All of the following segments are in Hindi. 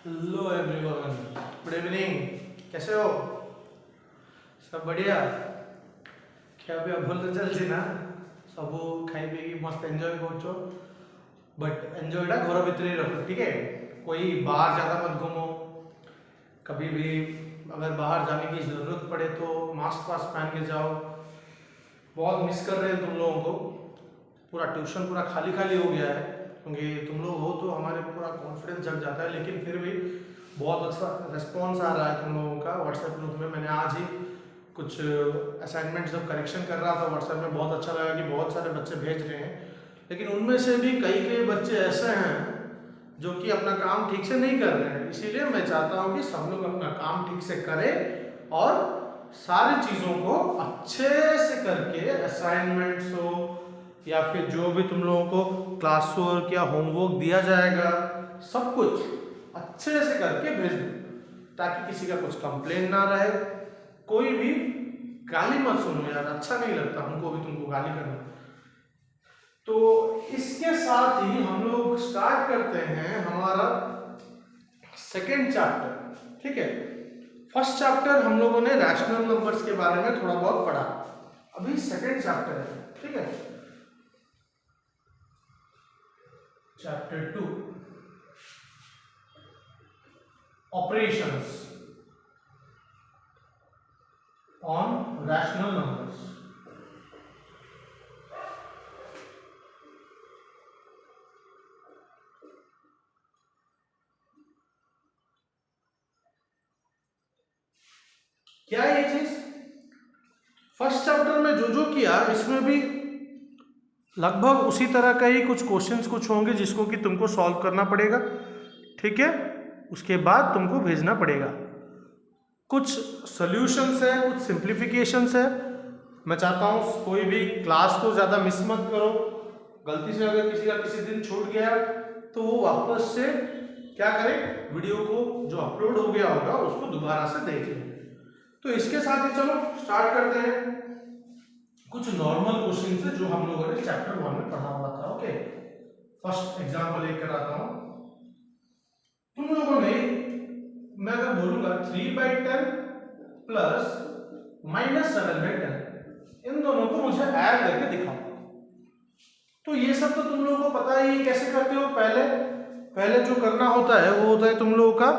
Hello everyone, good evening. कैसे हो? सब बढ़िया। क्या भी बोलते चलছি ना सब खाई पी मस्त एंजॉय करछो, बट एंजॉयटा घर भीतर ही रखो, ठीक है? कोई बाहर ज़्यादा मत घूमो। कभी भी अगर बाहर जाने की ज़रूरत पड़े तो मास्क वास्क पहन के जाओ। बहुत मिस कर रहे हैं तुम लोगों को। पूरा ट्यूशन पूरा खाली खाली हो गया है, क्योंकि तुम लोग हो तो हमारे पूरा कॉन्फिडेंस जग जाता है। लेकिन फिर भी बहुत अच्छा रिस्पॉन्स आ रहा है तुम लोगों का व्हाट्सएप ग्रुप में। मैंने आज ही कुछ असाइनमेंट जब करेक्शन कर रहा था व्हाट्सएप में, बहुत अच्छा लगा कि बहुत सारे बच्चे भेज रहे हैं। लेकिन उनमें से भी कई बच्चे ऐसे हैं जो कि अपना काम ठीक से नहीं कर रहे हैं। इसीलिए मैं चाहता हूँ कि सब लोग अपना काम ठीक से करें और सारी चीज़ों को अच्छे से करके, असाइनमेंट्स हो या फिर जो भी तुम लोगों को क्लास वर्क या होमवर्क दिया जाएगा, सब कुछ अच्छे से करके भेज दो, ताकि किसी का कुछ कंप्लेन ना रहे। कोई भी गाली मत सुनो यार, अच्छा नहीं लगता हमको भी तुमको गाली करना। तो इसके साथ ही हम लोग स्टार्ट करते हैं हमारा सेकेंड चैप्टर, ठीक है? फर्स्ट चैप्टर हम लोगों ने रैशनल नंबर्स के बारे में थोड़ा बहुत पढ़ा, अभी सेकेंड चैप्टर है, ठीक है? Chapter 2 operations on rational numbers. क्या ये चीज फर्स्ट चैप्टर में जो किया, इसमें भी लगभग उसी तरह का ही कुछ क्वेश्चंस कुछ होंगे जिसको कि तुमको सॉल्व करना पड़ेगा, ठीक है? उसके बाद तुमको भेजना पड़ेगा। कुछ सॉल्यूशंस है, कुछ सिंप्लीफिकेशंस है। मैं चाहता हूँ कोई भी क्लास को ज़्यादा मिस मत करो। गलती से अगर किसी का किसी दिन छूट गया तो वो वापस से क्या करे, वीडियो को जो अपलोड हो गया होगा उसको दोबारा से देख लें। तो इसके साथ ही चलो स्टार्ट करते हैं। कुछ नॉर्मल क्वेश्चन से जो हम लोगों ने चैप्टर 1 में पढ़ा हुआ था, ओके? फर्स्ट एग्जांपल लेकर आता हूं। तुम लोगों ने, मैं अगर बोलूंगा 3/10 प्लस -7/10, इन दोनों को मुझे ऐड करके दिखाओ। तो ये सब तो तुम लोगों को पता ही कैसे करते हो। पहले जो करना होता है वो होता है तुम लोगों का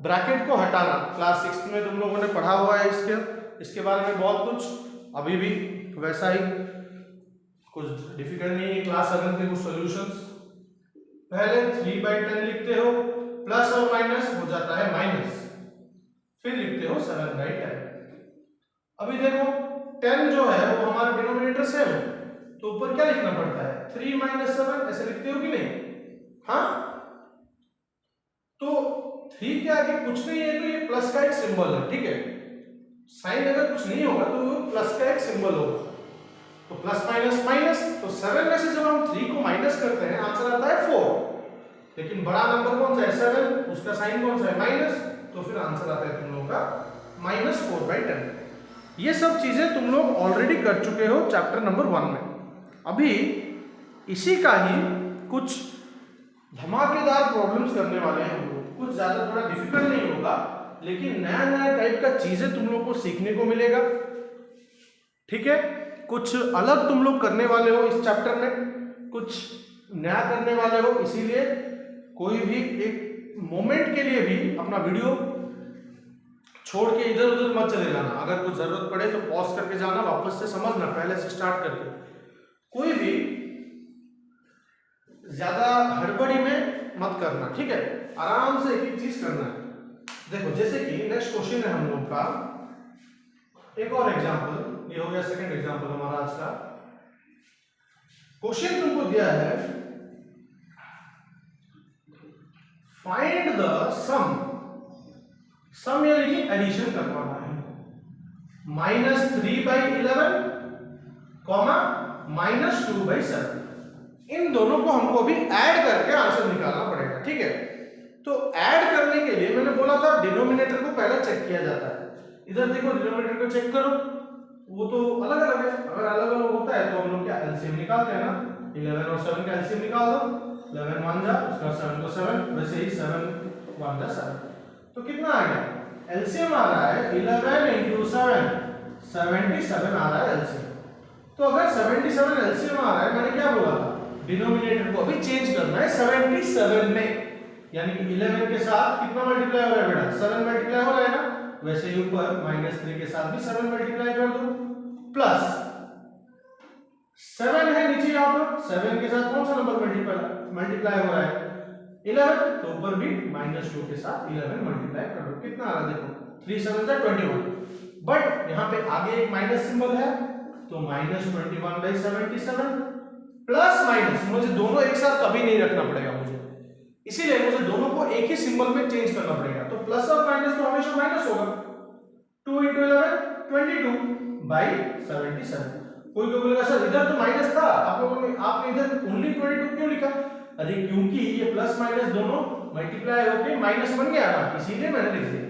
ब्रैकेट को हटाना। क्लास 6 में तुम लोगों ने पढ़ा हुआ है इसके बारे में बहुत कुछ, अभी भी वैसा ही, कुछ डिफिकल्ट नहीं है। क्लास 7 के कुछ सॉल्यूशंस। पहले 3/10 लिखते हो, प्लस और माइनस हो जाता है माइनस, फिर लिखते हो 7/10। अभी देखो 10 जो है वो हमारा डिनोमिनेटर 7, तो ऊपर क्या लिखना पड़ता है? 3 - 7, ऐसे लिखते हो कि नहीं? हाँ, तो 3 के आगे कुछ नहीं है तो ये प्लस का एक सिंबल है, ठीक है? साइन अगर कुछ नहीं होगा तो वो प्लस का एक सिंबल होगा, तो प्लस माइनस माइनस। तो 7 में से जब हम 3 को माइनस करते हैं आंसर आता है 4। लेकिन बड़ा नंबर कौन सा है? 7, उसका साइन कौन सा है? माइनस, तो फिर आंसर आता है तुम लोगों का -4/10। ये सब चीजें तुम लोग ऑलरेडी कर चुके हो चैप्टर नंबर 1 में। अभी इसी का ही कुछ धमाकेदार प्रॉब्लम्स करने वाले हैं हम लोग। कुछ ज्यादा थोड़ा डिफिकल्ट नहीं होगा, लेकिन नया नया टाइप का चीजें तुम लोग को सीखने को मिलेगा, ठीक है? कुछ अलग तुम लोग करने वाले हो इस चैप्टर में, कुछ नया करने वाले हो। इसीलिए कोई भी एक मोमेंट के लिए भी अपना वीडियो छोड़ के इधर उधर मत चले जाना। अगर कुछ जरूरत पड़े तो पॉज करके जाना, वापस से समझना, पहले से स्टार्ट करके। कोई भी ज्यादा हड़बड़ी में मत करना, ठीक है? आराम से एक एक चीज करना है। देखो जैसे कि नेक्स्ट क्वेश्चन है हम लोग का, एक और एग्जांपल। ये हो गया सेकंड एग्जांपल हमारा आज का। क्वेश्चन तुमको दिया है, फाइंड द सम यानी कि एडिशन करवाना है। -3/11 -2/7, इन दोनों को हमको भी ऐड करके आंसर निकालना पड़ेगा, ठीक है? तो ऐड करने के लिए मैंने बोला था डिनोमिनेटर को पहले चेक किया जाता है। इधर देखो डिनोमिनेटर को चेक करो, वो तो अलग अलग है। अगर अलग अलग होता है तो हम लोग क्या एलसीएम निकालते हैं ना। 11 और 7 का एलसीएम निकाल दो, 11 मान जा, उसका 7 को 7, वैसे ही 7 1 + 7, तो कितना आ गया? एलसीएम आ रहा है 11 × 7, 77 आ रहा है एलसीएम। तो अगर 77 एलसीएम आ रहा है, मैंने क्या बोला था, डिनोमिनेटर को अभी चेंज करना है 77 में, यानी कि 11 के साथ कितना मल्टीप्लाई हो रहा है बेटा? 7 मल्टीप्लाई हो रहा है ना, वैसे ही ऊपर -3 के साथ भी 7 मल्टीप्लाई कर दो, प्लस 7 है नीचे, यहाँ पर 7 के साथ कौन सा नंबर मल्टीप्लाई हो रहा है? 11, तो ऊपर भी -2 के साथ 11 मल्टीप्लाई कर दो, कितना आ रहा है देखो, 3 7 = 21, बट यहाँ पे आगे एक माइनस सिंबल है, तो -21/77 प्लस माइनस, मुझे दोनों एक साथ कभी नहीं रखना पड़ेगा मुझे, इसीलिए मुझे दोनों को एक ही सिंबल में चेंज करना पड़ेगा, तो प्लस और माइनस तो हमेशा माइनस होगा, 2 × 11 22/77। कोई बोलेगा सर इधर तो माइनस था, आप लोगों ने आपने इधर ओनली 22 क्यों लिखा? अरे क्योंकि ये प्लस माइनस दोनों मल्टीप्लाई होके माइनस बन गया ना, इसीलिए मैंने लिख दिया।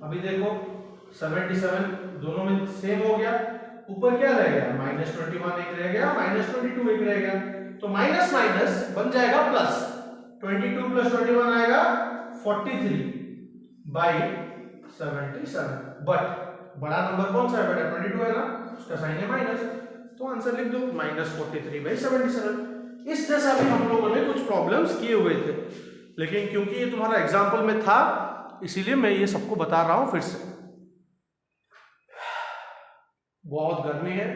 अभी देखो 77 दोनों में सेम हो गया, ऊपर क्या रह गया? -21 एक रह गया, -22 एक रह गया, तो माइनस माइनस बन जाएगा प्लस, 22 + 21 आएगा 43/77, बट बड़ा नंबर कौन सा है बेटा? 22 है ना, उसका साइन है माइनस, तो आंसर लिख दो -43/77। इस जैसा भी हम लोगों ने कुछ प्रॉब्लम्स किए हुए थे, लेकिन क्योंकि ये तुम्हारा एग्जाम्पल में था, इसीलिए मैं ये सबको बता रहा हूं फिर से। बहुत गर्मी है,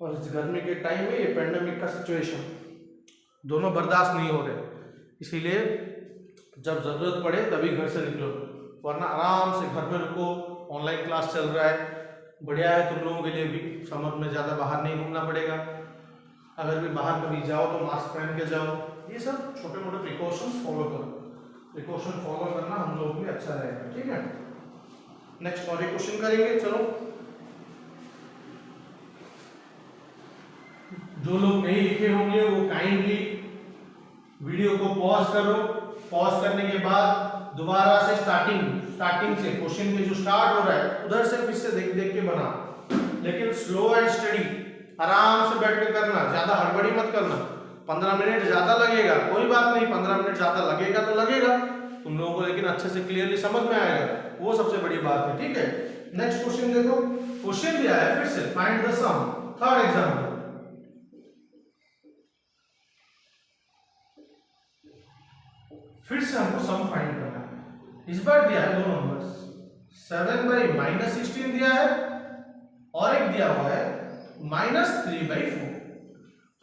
और इस गर्मी के टाइम में ये पेंडेमिक का सिचुएशन दोनों बर्दाश्त नहीं हो रहे, इसीलिए जब जरूरत पड़े तभी घर से निकलो, वरना आराम से घर में रुको। ऑनलाइन क्लास चल रहा है, बढ़िया है तुम लोगों के लिए भी, समर में ज़्यादा बाहर नहीं घूमना पड़ेगा। अगर भी बाहर कभी जाओ तो मास्क पहन के जाओ, ये सब छोटे मोटे प्रिकॉशन फॉलो करो, प्रिकॉशन फॉलो करना हम लोगों के लिए अच्छा रहेगा, ठीक है। नेक्स्ट और एक क्वेश्चन करेंगे, चलो। जो लोग नहीं लिखे होंगे वो काइंडली वीडियो को पॉज करो, पॉज करने के बाद दोबारा से स्टार्टिंग से क्वेश्चन में जो स्टार्ट हो रहा है उधर से फिर से देख देख के बना, लेकिन स्लो एंड स्टडी, आराम से बैठ के करना, ज्यादा हड़बड़ी मत करना। 15 मिनट ज्यादा लगेगा कोई बात नहीं, 15 मिनट ज्यादा लगेगा तो लगेगा तुम लोगों को, लेकिन अच्छे से क्लियरली समझ में आएगा, वो सबसे बड़ी बात है, ठीक है। नेक्स्ट क्वेश्चन देखो, क्वेश्चन दिया है फिर से, find the sum, third example. फिर से हमको सम फाइंड करना है, इस बार दिया है दो नंबर्स, 7/-16 दिया है और एक दिया हुआ है -3/4।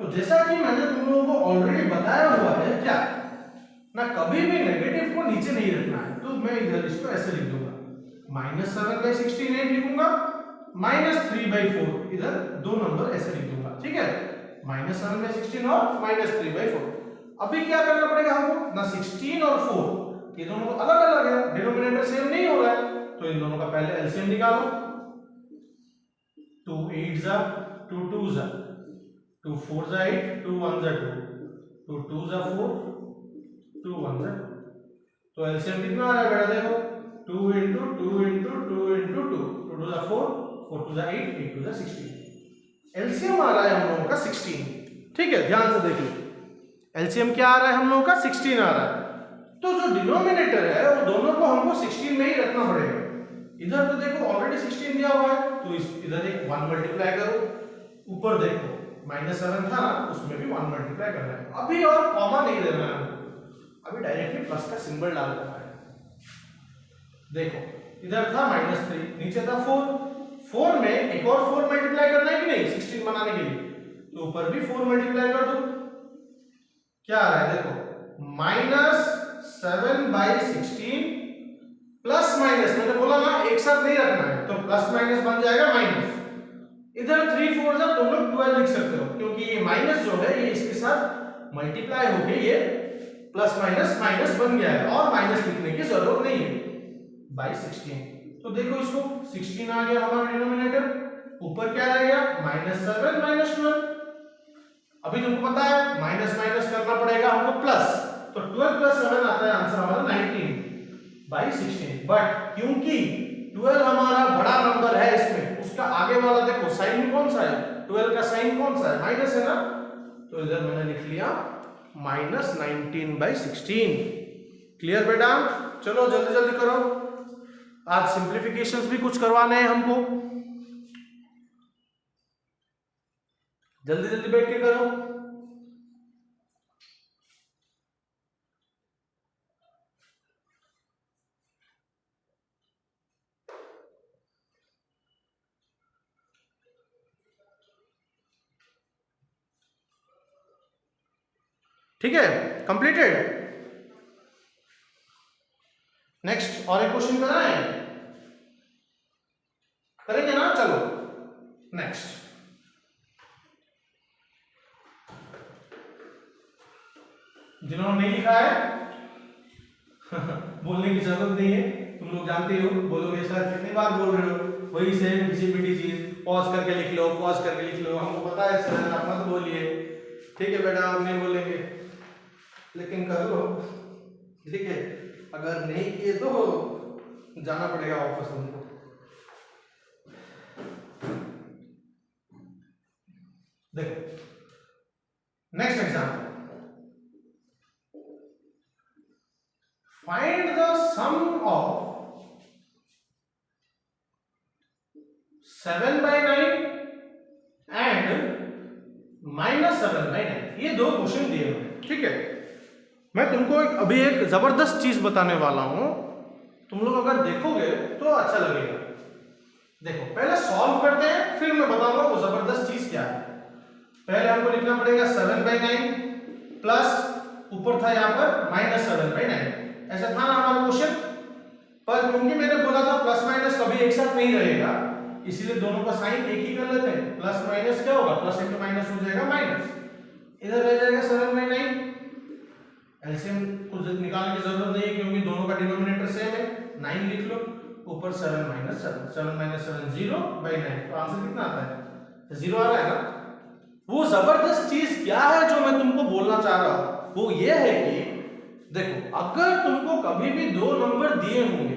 तो जैसा कि मैंने तुम लोगों को ऑलरेडी बताया हुआ है, क्या ना, कभी भी नेगेटिव को नीचे नहीं रखना है, तो मैं इधर इसको ऐसे लिख दूंगा, -7/16 नहीं लिखूंगा, -3/4 इधर दो नंबर ऐसे लिख दूंगा, ठीक है, -7/16 और -3/4। अभी क्या करना पड़ेगा हमको ना, 16 और 4 ये दोनों तो अलग अलग है, डिनोमिनेटर सेम नहीं हो रहा है, तो इन दोनों का पहले एलसीएम निकालो। 2 8 जा 2 2 जा 2 4 जा 8 2 1 जा 2 2 2 जा 4 2 1 जा 2, तो एलसीएम कितना आ रहा है बेटा? देखो 2 × 2 × 2 × 2 2 2 जा 4 4 2 जा 8 8 2 जा 16, एलसीएम आ रहा है हम लोगों का 16, ठीक है, ध्यान से देख लो, एलसीएम क्या आ रहा है हम लोगों का? 16 आ रहा है। तो जो डिनोमिनेटर है वो दोनों को हमको 16 में ही रखना पड़ेगा। इधर तो देखो ऑलरेडी 16 दिया हुआ है, तो इधर एक 1 मल्टीप्लाई करो, ऊपर देखो -7 था ना, उसमें भी 1 मल्टीप्लाई करना है। अभी और कॉमा नहीं देना है हमको, अभी डायरेक्टली प्लस का सिंबल डाल देना है। देखो इधर था -3, नीचे था 4 में एक और 4 मल्टीप्लाई करना है कि नहीं 16 बनाने के लिए, तो ऊपर भी 4 मल्टीप्लाई कर दो, क्या आ रहा है देखो, -7/16 प्लस माइनस, मैंने बोला ना एक साथ नहीं रखना है, तो प्लस माइनस बन जाएगा माइनस, इधर 3 4 जब तुम लोग 12 लिख सकते हो, क्योंकि ये माइनस जो है ये इसके साथ मल्टीप्लाई होके ये प्लस माइनस माइनस बन गया है, और माइनस लिखने की जरूरत नहीं है, /16। तो देखो इसको 16 आ गया हमारा डिनोमिनेटर, ऊपर क्या रह गया -7 -12, अभी तुमको पता है माइनस माइनस करना पड़ेगा हमको प्लस, तो 12 + 7 आता है आंसर हमारा 19/16, बट क्योंकि 12 हमारा बड़ा नंबर है इसमें, उसका आगे वाला देखो साइन कौन सा है, 12 का साइन कौन सा है, माइनस है ना, तो इधर मैंने लिख लिया -19/16, क्लियर बेटा? चलो जल्दी जल्दी करो, आज सिंप्लीफिकेशंस भी कुछ करवाने हैं हमको, जल्दी जल्दी बैठ के करो। ठीक है, कंप्लीटेड। नेक्स्ट और एक क्वेश्चन बनाए, करेंगे ना? चलो नेक्स्ट। जिन्होंने नहीं लिखा है बोलने की जरूरत नहीं है, तुम लोग जानते हो, बोलोगे सर कितनी बार बोल रहे हो, वही सेम घिसी पिटी चीज, पॉज करके लिख लो, पॉज करके लिख लो, हमको पता है सर, आप मत बोलिए। ठीक है बेटा, आप नहीं बोलेंगे लेकिन कर लो, ठीक है? अगर नहीं किए तो जाना पड़ेगा वापस तुमको। देखो next example, find the sum of 7/9 and -7/9। ये दो क्वेश्चन दिए हुए हैं, ठीक है? मैं तुमको अभी एक जबरदस्त चीज बताने वाला हूं, तुम लोग अगर देखोगे तो अच्छा लगेगा। देखो पहले सॉल्व करते हैं, फिर मैं बताऊंगा वो जबरदस्त चीज क्या है। पहले हमको लिखना पड़ेगा 7/9 प्लस ऊपर था यहाँ पर -7/9, ऐसा था ना हमारा क्वेश्चन। पर क्योंकि मैंने बोला था प्लस माइनस कभी एक साथ नहीं रहेगा, इसीलिए दोनों का साइन एक ही कर लेते हैं। प्लस माइनस क्या होगा, प्लस इंटू माइनस हो जाएगा माइनस, इधर रह जाएगा 7/9। एलसीएम कुछ निकालने की जरूरत नहीं है क्योंकि दोनों का डिनोमिनेटर सेम है, 9 लिख लो, ऊपर 7 - 7, 7 - 7 0/9, तो आंसर कितना आता है? 0 आ रहा है ना? वो जबरदस्त चीज क्या है जो मैं तुमको बोलना चाह रहा हूं, वो ये है कि देखो अगर तुमको कभी भी दो नंबर दिए होंगे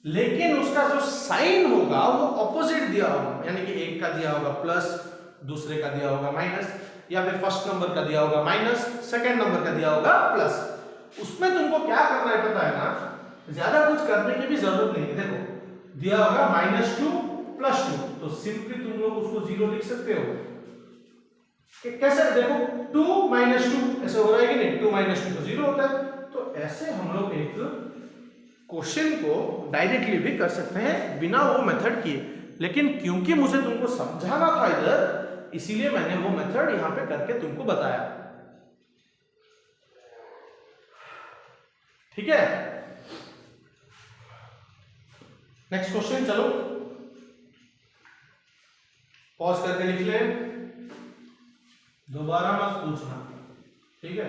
लेकिन उसका जो साइन होगा वो ऑपोजिट दिया होगा, यानी कि एक का दिया होगा प्लस, दूसरे का दिया होगा माइनस, या फिर फर्स्ट नंबर का दिया होगा माइनस, सेकंड नंबर का दिया होगा प्लस, उसमें तुमको क्या करना है पता है ना? ज्यादा कुछ करने की भी जरूरत नहीं है। देखो दिया होगा -2 + 2, तो सिंपली तुम लोग उसको 0 लिख सकते हो। कैसे? देखो 2 - 2 ऐसे हो रहा है कि नहीं, 2 - 2 तो 0 होता है। तो ऐसे हम लोग एक क्वेश्चन को डायरेक्टली भी कर सकते हैं बिना वो मेथड किए, लेकिन क्योंकि मुझे तुमको समझाना था इधर, इसीलिए मैंने वो मेथड यहां पे करके तुमको बताया। ठीक है, नेक्स्ट क्वेश्चन, चलो पॉज करके लिख ले, दोबारा मत पूछना, ठीक है?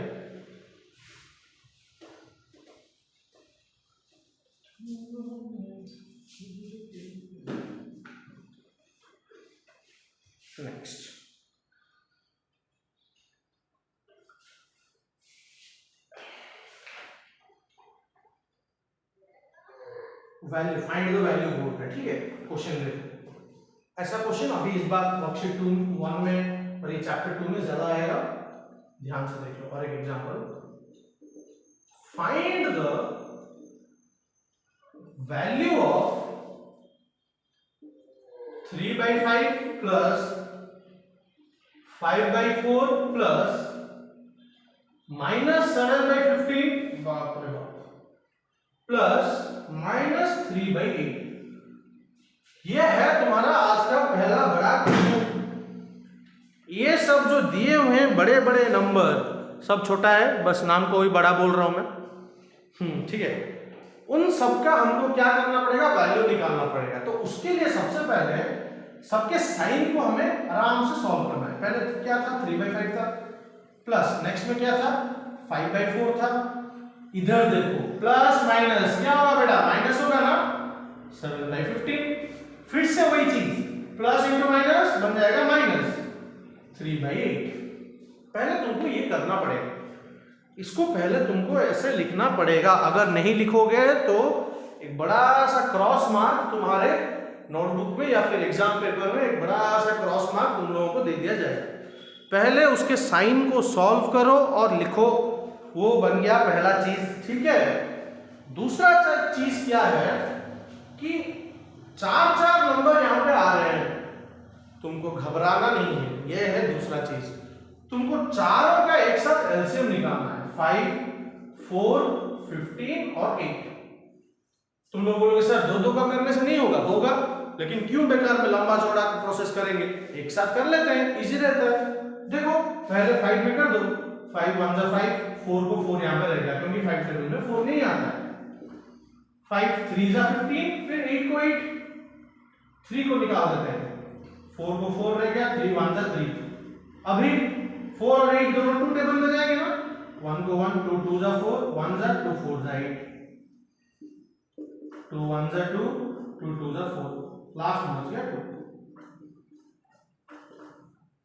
Next value, find the value बोल रहे हैं, ठीक है? क्वेश्चन देखो, ऐसा क्वेश्चन अभी इस बार वर्कशीट 1 में और ये चैप्टर 2 में ज्यादा आएगा, ध्यान से देख लो। और एक example, find the value of 3/5 plus 5/4 plus -7/15, बाप रे बाप, प्लस -3/8। ये है तुम्हारा आज का पहला बड़ा क्वेश्चन। ये सब जो दिए हुए हैं बड़े बड़े नंबर, सब छोटा है, बस नाम को ही बड़ा बोल रहा हूं मैं, ठीक है? उन सब का हमको क्या करना पड़ेगा, वैल्यू निकालना पड़ेगा। तो उसके लिए सबसे पहले सबके साइन को हमें आराम से सॉल्व करना है। पहले क्या था, 3/5 था, प्लस नेक्स्ट में क्या था, 5/4 था, इधर देखो प्लस माइनस क्या होगा बेटा, माइनस होगा ना, 7/15, फिर से वही चीज, प्लस इंटू माइनस बन जाएगा -3/8। पहले तुमको ये करना पड़ेगा, इसको पहले तुमको ऐसे लिखना पड़ेगा। अगर नहीं लिखोगे तो एक बड़ा सा क्रॉस मार्क तुम्हारे नोटबुक में या फिर एग्जाम पेपर में एक बड़ा सा क्रॉस मार्क तुम लोगों को दे दिया जाएगा। पहले उसके साइन को सॉल्व करो और लिखो, वो बन गया पहला चीज, ठीक है। दूसरा चीज क्या है कि चार चार नंबर यहाँ पे आ रहे हैं, तुमको घबराना नहीं है, ये है दूसरा चीज। तुमको चारों का एक साथ एलसीएम निकालना है, 5, 4, 15 और 8। तुम लोग बोलोगे सर दो दो का करने से नहीं होगा, होगा, लेकिन क्यों बेकार में लंबा चौड़ा प्रोसेस करेंगे, एक साथ कर लेते हैं, इजी रहता है। देखो पहले 5 में कर दो, 5 1 जा 5, 4 को 4 यहाँ पे रहेगा क्योंकि 5 टेबल में 4 नहीं आता है। 5 3 जा 15, फिर 8 को 8, 3 को निकाल देते हैं, 4 को 4 रह गया, 3 1 जा 3। अभी 4 और 8 दोनों 2 टेबल में जाएंगे ना, 1 को 1, 2 2 जा 4, 1 जा 2 4 जा 8, 2 1 जा 2, 2 2 जा 4, लास्ट में बच गया 2।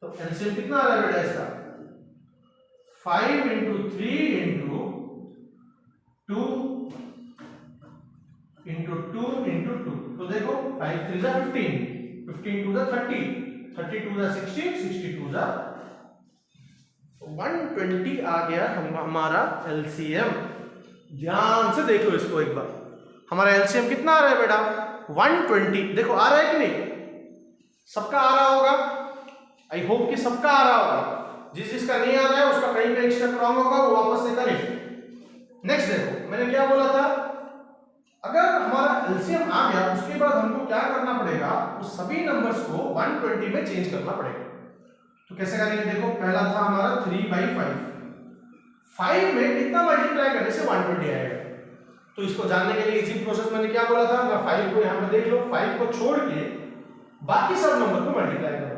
तो एलसीएम कितना आ रहा है बेटा इसका, 5 इंटू 3 इंटू 2 इंटू 2 इंटू 2। तो देखो 5 3 जा 15, 15 2 जा 30, 32 जा 60, 62 जा 120 आ गया हमारा एलसीएम। ध्यान से देखो इसको एक बार, हमारा एलसीएम कितना आ रहा है बेटा, 120। देखो आ रहा है कि नहीं, सबका आ रहा होगा, आई होप कि सबका आ रहा होगा। जिस जिसका नहीं आ रहा है उसका कहीं पे स्टेप रॉन्ग होगा, वो वापस से करें। नेक्स्ट देखो मैंने क्या बोला था, अगर हमारा एलसीएम आ गया उसके बाद हमको क्या करना पड़ेगा, उस सभी नंबर्स को 120 में चेंज करना पड़ेगा। तो कैसे करेंगे, देखो पहला था हमारा 3/5, 5 में कितना मल्टीप्लाई करने से 120 आएगा। तो इसको जानने के लिए इजी प्रोसेस मैंने क्या बोला था, मैं 5 को यहाँ पे देख लो, 5 को छोड़ के बाकी सब नंबर को मल्टीप्लाई करो,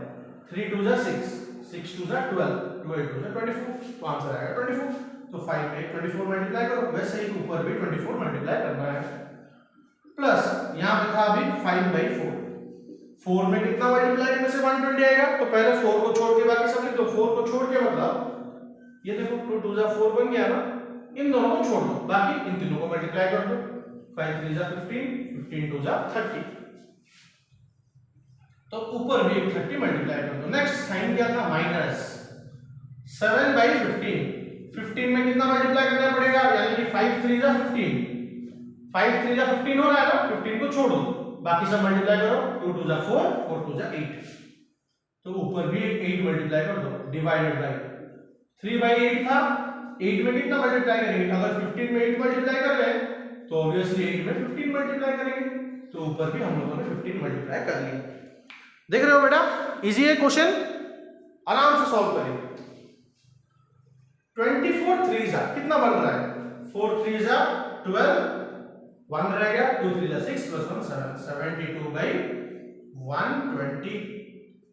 3 2 जा 6, 6 2 जा 12, 2 8 2 जा 24, तो आंसर आएगा 24। तो 5 में 24 मल्टीप्लाई करो, वैसे ही ऊपर भी 24 मल्टीप्लाई करना है। प्लस यहाँ पे था अभी 5/4, 4 में कितना मल्टीप्लाई करने से 120 आएगा, तो पहले 4 को छोड़ के बाकी सब लिख दो। 4 को छोड़ के मतलब ये देखो 2 2 जा 4 बन गया ना, इन दोनों को छोड़ दो, बाकी इन तीनों को मल्टीप्लाई कर दो, 5 3 जा 15, 15 2 जा 30, तो ऊपर भी 30 मल्टीप्लाई कर दो। नेक्स्ट साइन क्या था, माइनस 7/15, 15 में कितना मल्टीप्लाई करना पड़ेगा, यानी कि 5 3 जा 15, 5 3 जा 15 हो रहा है ना, 15 को छोड़ दो, बाकी सब मल्टीप्लाई करो, 2 2 जा 4, 4 2 जा 8, तो ऊपर भी 8 मल्टीप्लाई कर दो, डिवाइडेड बाय 3/8 था, 8 में कितना मल्टीप्लाई करेंगे, अगर 15 में 8 मल्टीप्लाई कर रहे हैं तो ऑब्वियसली 8 में 15 मल्टीप्लाई करेंगे, तो ऊपर भी हम लोगों ने 15 मल्टीप्लाई कर लिया। देख रहे हो बेटा, इजी है क्वेश्चन, आराम से सॉल्व करेंगे। 24 3 जा कितना बन रहा है, 4 3 जा 12, 1 रह गया, 2 3 जा 6 प्लस 1 7, 72/120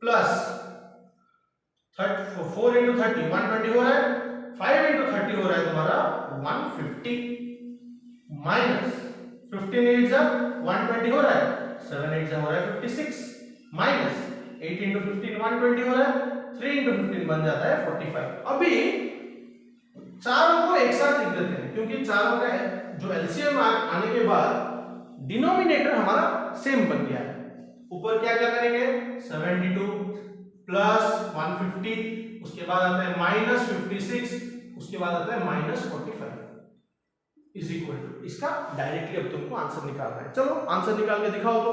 प्लस 4 इंटू 30 120 हो रहा है, 5 इंटू 30 हो रहा है तुम्हारा 150, माइनस 15 8 जा 120 हो रहा है, 7 8 जा हो रहा है 56, माइनस 8 इंटू 15 120 हो रहा है, 3 इंटू 15 बन जाता है 45। अभी चारों को एक साथ लिख देते हैं, क्योंकि चारों का जो एलसीएम आने के बाद डिनोमिनेटर हमारा सेम बन गया है। ऊपर क्या क्या करेंगे, 72 प्लस 150, उसके बाद आता है माइनस 56, उसके बाद आता है माइनस 45 इज इक्वल टू, इसका डायरेक्टली अब तुमको आंसर निकालना है। चलो आंसर निकाल के दिखाओ, तो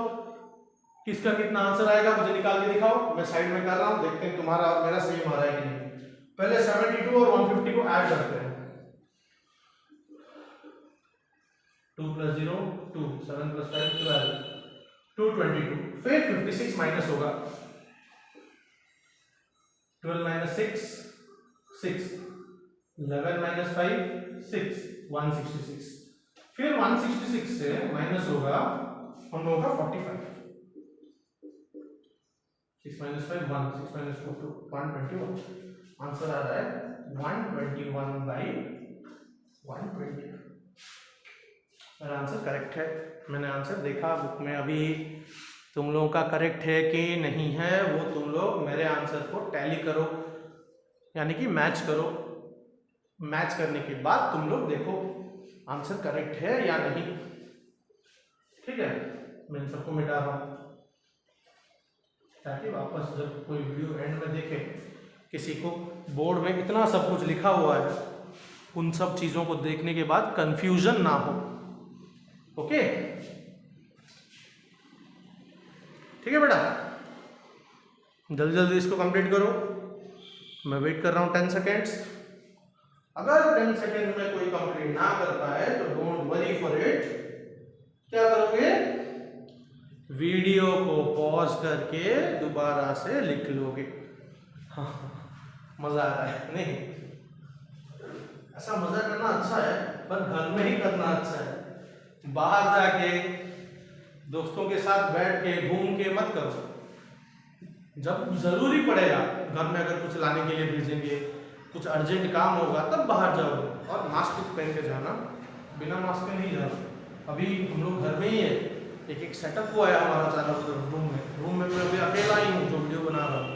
किसका कितना आंसर आएगा मुझे निकाल के दिखाओ, मैं साइड में कर रहा हूं, देखते हैं तुम्हारा और मेरा सेम आ रहा है कि नहीं। पहले 72 और 150 को ऐड करते हैं, 2 + 0 2, 7 + 5 12, 222, फिर 56 माइनस होगा, 12 - 6 6, 11 - 5 6, 166, फिर 166 से माइनस होगा हम लोगों का 45, 6 - 5 1, 6 - 4 2, 121, आंसर आ रहा है 121/120। मेरा आंसर करेक्ट है, मैंने आंसर देखा बुक में, अभी तुम लोगों का करेक्ट है कि नहीं है वो तुम लोग मेरे आंसर को टैली करो, यानी कि मैच करो, मैच करने के बाद तुम लोग देखो आंसर करेक्ट है या नहीं। ठीक है, मैं सबको मिटा रहा हूँ ताकि वापस जब कोई वीडियो एंड में देखे, किसी को बोर्ड में इतना सब कुछ लिखा हुआ है उन सब चीज़ों को देखने के बाद कंफ्यूजन ना हो। ओके, ठीक है बेटा, जल्दी जल्दी इसको कंप्लीट करो। मैं वेट कर रहा हूँ 10 सेकेंड्स। अगर 10 सेकेंड में कोई कंप्लीट ना कर पाए तो डोंट वरी फॉर इट। क्या करोगे, वीडियो को पॉज करके दोबारा से लिख लोगे। हाँ, मजा आ रहा है नहीं? ऐसा मजा करना अच्छा है, पर घर में ही करना अच्छा है। बाहर जाके दोस्तों के साथ बैठ के घूम के मत करो। जब जरूरी पड़ेगा, घर में अगर कुछ लाने के लिए भेजेंगे, कुछ अर्जेंट काम होगा, तब बाहर जाओगे। और मास्क पहन के जाना, बिना मास्क के नहीं जाना। अभी हम लोग घर में ही है, एक सेटअप हुआ है हमारा सारा रूम में मैं अभी अकेला ही हूँ जो वीडियो बना रहा हूँ,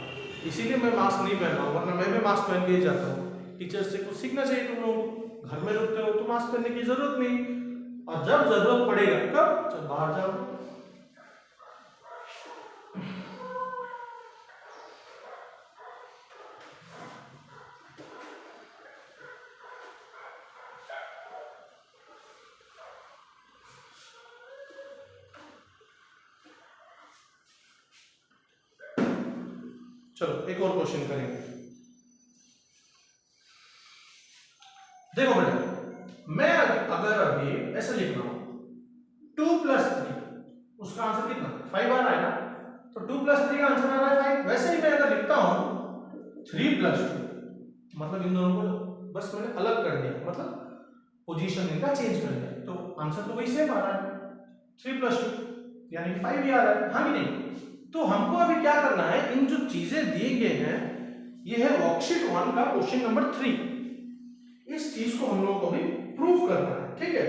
इसीलिए मैं मास्क नहीं पहन रहा हूँ, वरना मैं भी मास्क पहन के ही जाता हूँ। टीचर्स से कुछ सीखना चाहिए तुम लोगों को। घर में रुकते हो तो मास्क पहनने की जरूरत नहीं, और जब जरूरत पड़ेगा कब, जब बाहर जाओ। चलो एक और क्वेश्चन करेंगे। देखो बेटा, मैं अगर अभी ऐसे लिख रहा हूं 2 + 3, उसका आंसर कितना 5 आ रहा है ना, तो 2 + 3 का आंसर आ रहा है 5। वैसे ही मैं अगर लिखता हूं 3 + 2, मतलब इन दोनों को बस मैंने अलग कर दिया, मतलब पोजीशन इनका चेंज कर दिया, तो आंसर तो वही सेम आ रहा है 3 + 2, यानी कि 5 ही आ रहा है। हाँ कि नहीं? तो हमको अभी क्या करना है, इन जो चीजें दिए गए हैं, ये है वर्कशीट 1 का क्वेश्चन नंबर 3। इस चीज को हम लोगों को भी प्रूफ करना है, ठीक है?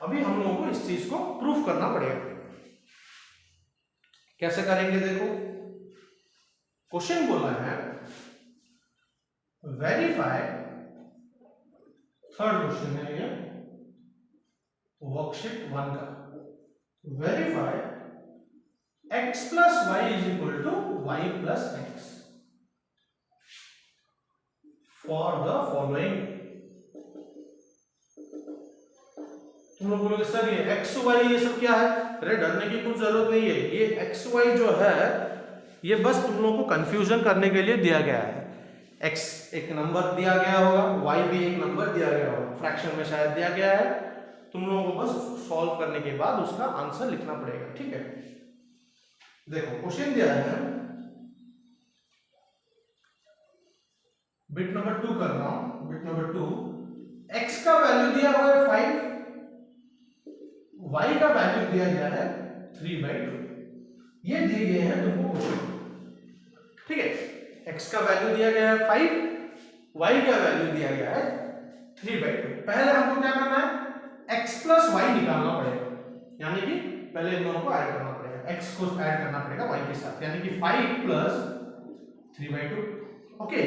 अभी हम लोगों को इस चीज को प्रूफ करना पड़ेगा। कैसे करेंगे देखो, क्वेश्चन बोला है वेरीफाई, थर्ड क्वेश्चन है ये वर्कशीट 1 का, verify x + y = y + x for the following। तुम लोग बोलोगे सर ये x y ये सब क्या है? अरे डरने की कुछ जरूरत नहीं है। ये x y जो है ये बस तुम लोगों को कंफ्यूजन करने के लिए दिया गया है। x एक नंबर दिया गया होगा, y भी एक नंबर दिया गया होगा, फ्रैक्शन में शायद दिया गया है। तुम लोगों को बस सॉल्व करने के बाद उसका आंसर लिखना पड़ेगा, ठीक है? देखो क्वेश्चन दिया है, बिट नंबर 2 कर रहा हूं, बिट नंबर 2, x का वैल्यू दिया हुआ है 5, y का वैल्यू दिया गया है 3/2। ये दिए गए हैं तुमको क्वेश्चन, ठीक है? x का वैल्यू दिया गया है 5, y का वैल्यू दिया गया है 3/2। पहले हमको क्या करना है, x + y निकालना पड़ेगा, यानी कि पहले इन दोनों को ऐड करना पड़ेगा, x को ऐड करना पड़ेगा y के साथ, यानी कि 5 + 3/2। ओके,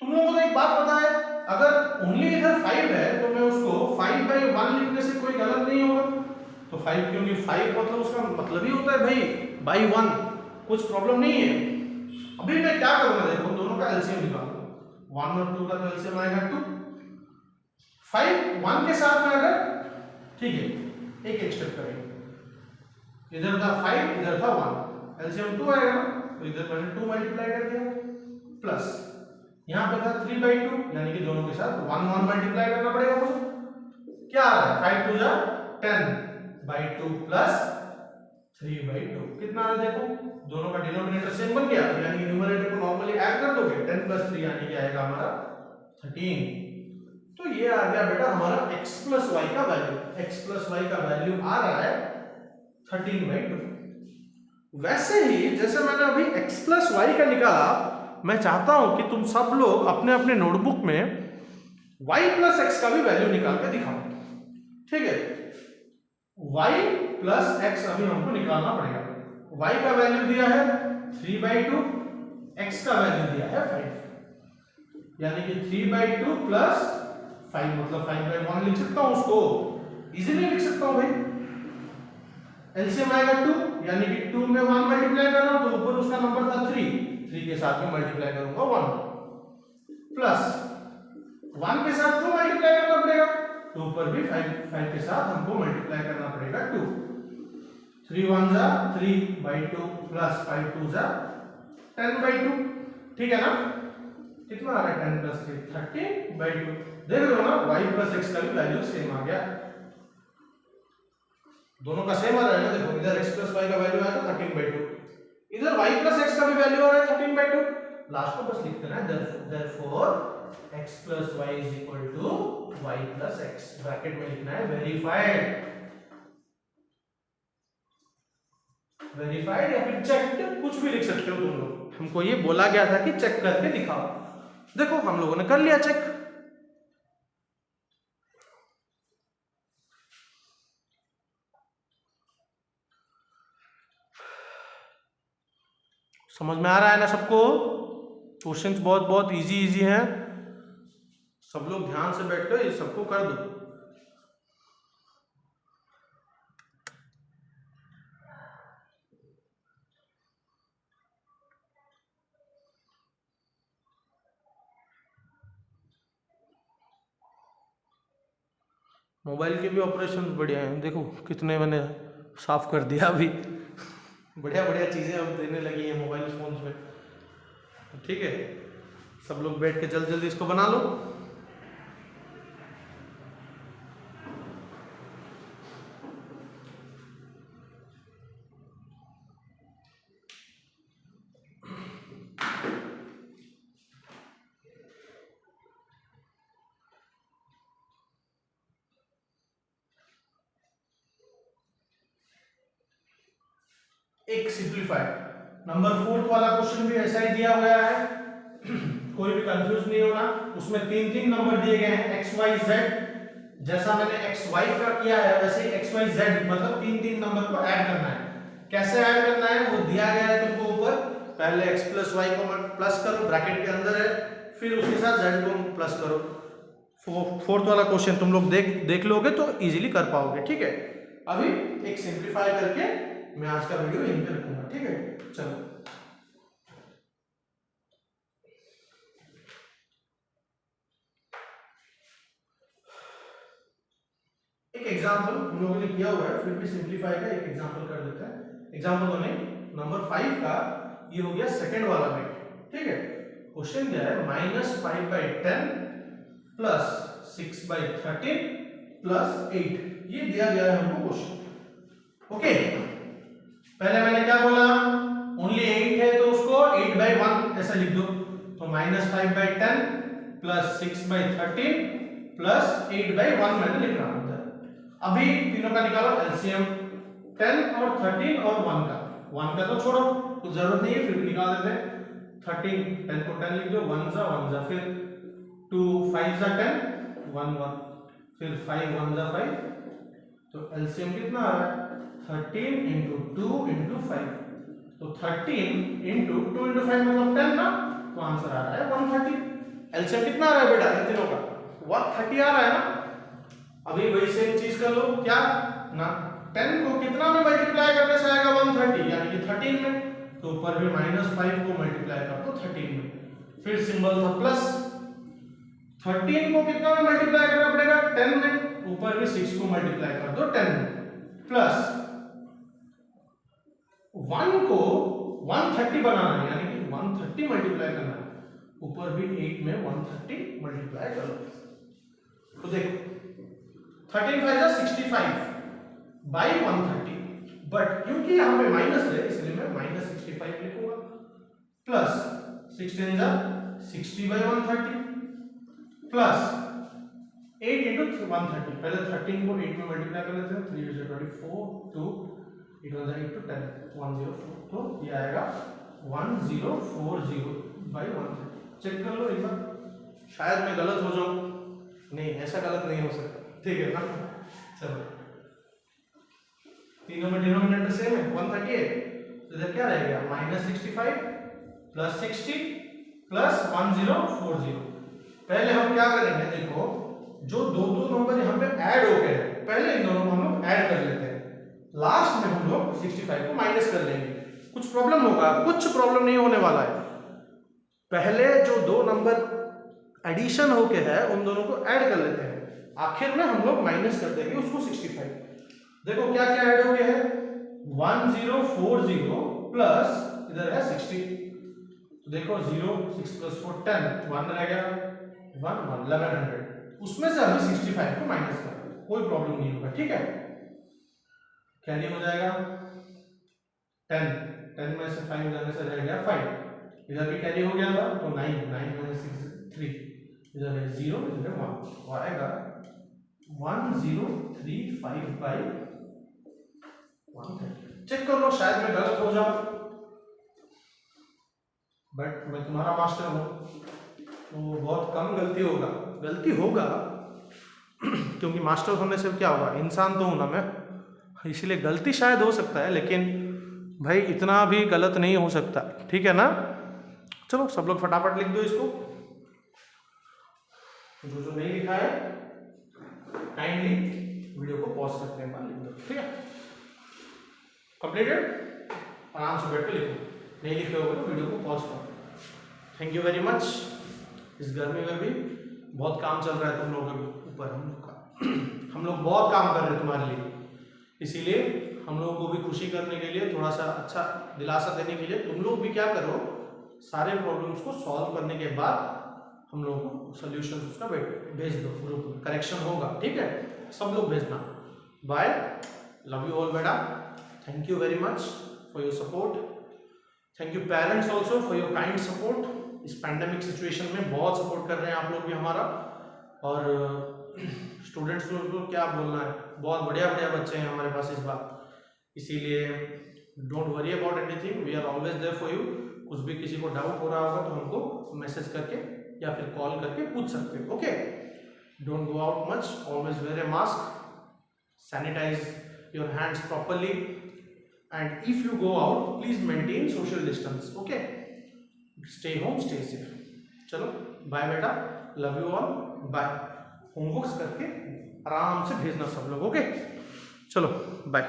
तुम लोगों को एक बात पता है, अगर ओनली इधर 5 है तो मैं उसको 5/1 लिखने से कोई गलत नहीं होगा। तो 5, क्योंकि 5 मतलब उसका मतलब ही होता है भाई बाई 1, कुछ प्रॉब्लम नहीं है। अभी मैं क्या करूंगा, देखो दोनों का एलसीएम निकालूंगा, 1 और 2 का तो एलसीएम आएगा 2, 5 1 के साथ में अगर, ठीक है, एक स्टेप करेंगे, इधर था 5 इधर था 1, एलसीएम 2 आएगा, तो इधर मैंने 2 मल्टीप्लाई कर दिया, प्लस यहां पे था 3/2, यानी कि दोनों के साथ 1 1 मल्टीप्लाई करना पड़ेगा मुझे। क्या आ रहा है, 5 2 जा 10/2 प्लस 3/2, कितना आ रहा है देखो, दोनों का डिनोमिनेटर सेम बन गया, यानी कि न्यूमरेटर को नॉर्मली ऐड कर दोगे, 10 + 3 यानी कि आएगा हमारा 13। तो ये आ गया बेटा हमारा x + y का वैल्यू, x + y का वैल्यू आ रहा है 13/2। वैसे ही जैसे मैंने अभी x + y का निकाला, मैं चाहता हूं कि तुम सब लोग अपने अपने नोटबुक में y + x का भी वैल्यू निकाल के दिखाओ, ठीक है? y + x अभी हमको निकालना पड़ेगा। y का वैल्यू दिया है 3/2, x का वैल्यू दिया है 5, यानी कि 3/2 + 5 मतलब 5/1 लिख सकता हूं, उसको इजीली लिख सकता हूं भाई। एलसीएम आएगा 2, यानी कि 2 में 1 मल्टीप्लाई कर रहा हूं तो ऊपर उसका नंबर था 3 के साथ में मल्टीप्लाई करूंगा 1, प्लस 1 के साथ 2 मल्टीप्लाई करना पड़ेगा, 2 पर भी 5 के साथ हमको मल्टीप्लाई करना पड़ेगा 2। 3 1 जा 3/2 प्लस 5 2 जा 10/2, ठीक है ना। कितना आ रहा है 10 प्लस 3 30/2। देख रहे हो ना y प्लस x का भी वैल्यू सेम आ गया, दोनों का सेम आ रहा है ना। देखो इधर x प्लस y का वैल्यू आया था 13/2, इधर y प्लस x का भी वैल्यू आ रहा है 13/2। लास्ट को बस लिख देना है therefore x plus y is equal to y plus x, bracket में लिखना है वेरीफाइड, वेरीफाइड या फिर चेक्ड, कुछ भी लिख सकते हो तुम लोग। हमको ये बोला गया था कि चेक करके दिखाओ, देखो हम लोगों ने कर लिया चेक। समझ में आ रहा है ना सबको? क्वेश्चंस बहुत बहुत इजी हैं, सब लोग ध्यान से बैठकर ये सबको कर दो। मोबाइल के भी ऑपरेशन बढ़िया हैं, देखो कितने मैंने साफ कर दिया अभी। बढ़िया बढ़िया चीज़ें अब देने लगी हैं मोबाइल फोन्स में, ठीक है। सब लोग बैठ के जल्दी जल्दी इसको बना लो। एक सिंप्लीफाइड नंबर 4 वाला क्वेश्चन भी ऐसा ही दिया हुआ है। कोई भी कंफ्यूज नहीं होना, उसमें तीन नंबर दिए गए हैं x y z, जैसा मैंने x y का किया है वैसे ही x y z मतलब तीन नंबर को ऐड करना है। कैसे ऐड करना है वो दिया गया है तुमको ऊपर। पहले x प्लस y को प्लस करो, ब्रैकेट के अंदर है, फिर उसके साथ z को प्लस करो। फोर्थ वाला क्वेश्चन तुम लोग देख लोगे तो इजीली कर पाओगे, ठीक है। अभी एक सिंप्लीफाई करके मैं आज का वीडियो यहीं पे रखूंगा, ठीक है। चलो एक एग्जांपल हम लोगों ने किया हुआ है, फिर भी सिंप्लीफाई का एक एग्जांपल कर देते हैं। एग्जांपल हमें नंबर 5 का ये हो गया सेकंड वाला बिट, ठीक है। क्वेश्चन क्या है -5/10 प्लस 6/13 प्लस 8, ये दिया गया है हमको क्वेश्चन, ओके। पहले मैंने क्या बोला, ओनली 8 है तो उसको 8/1 ऐसा लिख दो, तो -5/10 प्लस 6/13 प्लस 8/1 मैंने लिख रहा हूं। अभी तीनों का निकालो एलसीएम, 10 और 13 और 1 का तो छोड़ो, कुछ जरूरत नहीं है, फिर भी निकाल देते हैं। 13 10 को 10 लिख दो, 1 जा, फिर 2 5 जा 10 1 1, फिर 5 1 जा 5, तो एलसीएम कितना आ रहा है 13 into 2 into 5, तो 13 into 2 into 5 मतलब 10 ना, तो आंसर आ रहा है 130। एलसीएम कितना आ रहा है बेटा इन तीनों का 130 आ रहा है ना। अभी वही सेम चीज कर लो, क्या ना 10 को कितना में मल्टीप्लाई करने से आएगा 130, यानी कि 13 में, तो ऊपर भी -5 को मल्टीप्लाई कर दो 13 में, फिर सिंबल था प्लस। 13 को कितना में मल्टीप्लाई करना पड़ेगा 10 में, ऊपर भी 6 को मल्टीप्लाई कर दो 10 में, प्लस 1 को 130 बनाना है, यानी कि 130 मल्टीप्लाई करना है, ऊपर भी 8 में 130 मल्टीप्लाई कर लो। तो देखो 13 5 जा 65 बाई 130, बट क्योंकि यहाँ पे माइनस है इसलिए मैं -65 लिखूंगा, प्लस 16 जा 60/130 प्लस 8 into 130, पहले 13 को 8 में मल्टीप्लाई कर लेते हैं, 3 is 24 2 8 1 8 to 10 104, तो ये आएगा 1040/130। चेक कर लो एक बार, शायद मैं गलत हो जाऊं, नहीं ऐसा गलत नहीं हो सकता, ठीक है ना। चलो तीनों में डिनोमिनेटर सेम है 138, तो इधर क्या रहेगा -65 प्लस 60 प्लस 1040। पहले हम क्या करेंगे, देखो जो दो नंबर यहाँ पे ऐड हो गए हैं, पहले इन दोनों को हम लोग ऐड कर लेते हैं, लास्ट में हम लोग 65 को माइनस कर लेंगे। कुछ प्रॉब्लम होगा, कुछ प्रॉब्लम नहीं होने वाला है। पहले जो दो नंबर एडिशन होके है उन दोनों को ऐड कर लेते हैं, आखिर में हम लोग माइनस कर देंगे उसको 65। देखो क्या क्या ऐड हो गया है, 1040 प्लस इधर है 60, तो देखो 0 6 + 4 10, 1 रह गया, 1 1 1100, उसमें से हमें 65 को माइनस करना है, कोई प्रॉब्लम नहीं होगा, ठीक है। कैरी हो जाएगा 10 में से 5 जाने से रह गया 5, इधर भी कैरी हो गया था तो 9 में 6 3, इधर है 0, इधर है 1, तो आएगा 1035 बाई 130। चेक कर लो, शायद मैं गलत हो जाऊं, बट मैं तुम्हारा मास्टर हूं तो बहुत कम गलती होगा क्योंकि मास्टर होने से क्या होगा, इंसान तो हूं ना मैं, इसलिए गलती शायद हो सकता है, लेकिन भाई इतना भी गलत नहीं हो सकता, ठीक है ना। चलो सब लोग फटाफट लिख दो इसको, जो नहीं लिखा है काइंडली वीडियो को पॉज करके एक बार लिख दो, ठीक है। कंप्लीटेड, आराम से बैठ के लिखो, नहीं लिखे होगे तो वीडियो को पॉज करो। Thank you very much. इस गर्मी में भी बहुत काम चल रहा है तुम लोगों के ऊपर, हम लोग का हम लोग बहुत काम कर रहे हैं तुम्हारे लिए, इसीलिए हम लोगों को भी खुशी करने के लिए, थोड़ा सा अच्छा दिलासा देने के लिए तुम लोग भी क्या करो, सारे प्रॉब्लम्स को सॉल्व करने के बाद हम लोगों को सोल्यूशन उसका भेज दो ग्रुप में, करेक्शन होगा, ठीक है। सब लोग भेजना। बाय, लव यू ऑल बेटा, thank you very much for your support, thank you parents also for your kind support. इस पैंडेमिक सिचुएशन में बहुत सपोर्ट कर रहे हैं आप लोग भी हमारा, और स्टूडेंट्स को क्या बोलना है, बहुत बढ़िया बढ़िया बच्चे हैं हमारे पास इस बार, इसीलिए don't worry about anything, we are always there for you. कुछ भी किसी को डाउट हो रहा होगा तो हमको मैसेज करके या फिर कॉल करके पूछ सकते हो, okay. Don't go out much, always wear a mask, sanitize your hands properly, and if you go out please maintain social distance, okay. Stay home, stay safe. चलो बाय बेटा, love you all, bye. Homeworks करके आराम से भेजना सब लोग, ओके। चलो बाय।